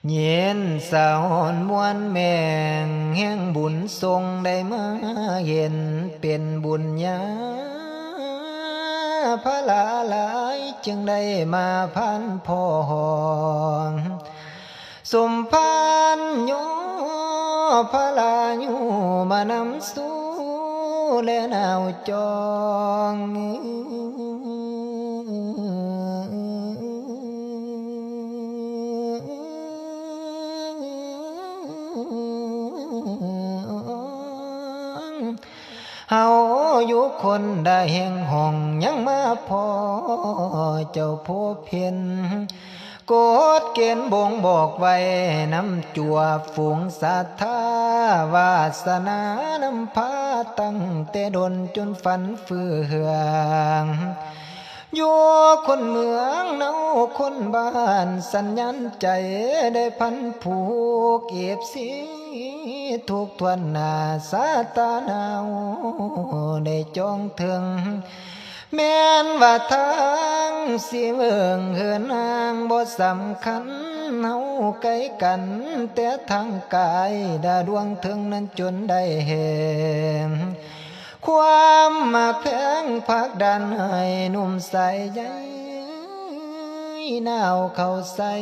เย็นสะหอนมวนแมงแห่งบุญทรงได้มาเห็นเป็นบุญญาพระลาหลายจึงได้มาพันพองสมพานโยพระลาญูมานำสู่และนาวจองเฮาอยู่คนได้แห่งห้องยังมาพอเจ้าผู้เพียนกฎเกณฑ์บ่งบอกไว้นำจัวฝูงสัทธาวาสนานำพาตั้งแต่ดนจนฝันเฟืองอยู่คนเมืองเนาคนบ้านสัญญาณใจได้พันผูกเก็บสีทุกทวนหน้าสาตาหนาวได้จองถึงแม้นว่าทางสิเมืองเหินนางบ่สำคัญเฮาไกลกันแต่ทางกายดาดวงถึงนั้นจนได้เห็นความมาแพงพักดันให้หนุ่มใส่ใยหนาวเข้าใส่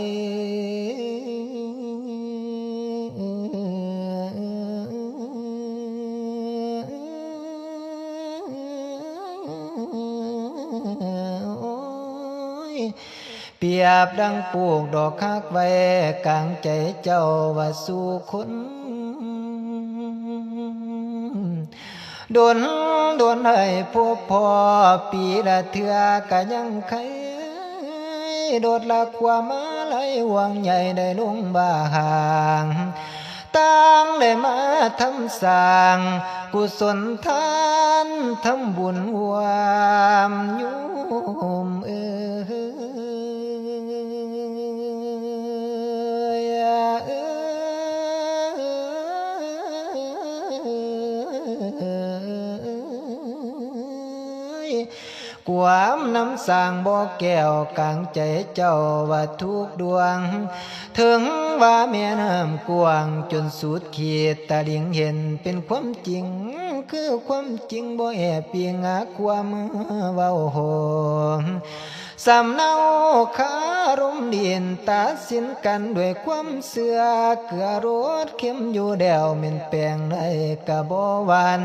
เปรียบดังปลูกดอกคักไว้กลางใจเจ้าว่าสู่คนโดนให้พบพอปีละเถื่อก็ยังไขโดดละความมาไหลหวังใหญ่ได้ลงบางต่างได้มาทำสร้างกุศลทานทำบุญหวามโยมความน้ำสร้างบ่อแก้วกลางใจเจ้าว่าทุกดวงถึงว่าแม่น้ำกว้างจนสุดขีดตาลิงเห็นเป็นความจริงคือความจริงบ่แอบเปียงความเว้าโหสำเนาคารมดินตัดสินกันด้วยความเสื่อเกลือรสเค็มอยู่เดวเม็นแปลงในกะบ่หวาน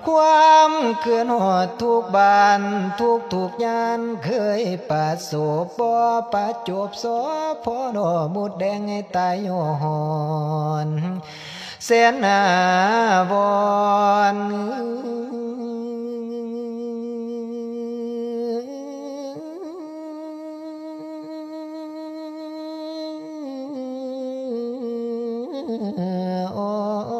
ความเขื่อนหอดทุกบานทุกยานเคยปาโสปอปาจบสอพอดอมุดแดงให้ตายย้อนแสนนาวอนโอ้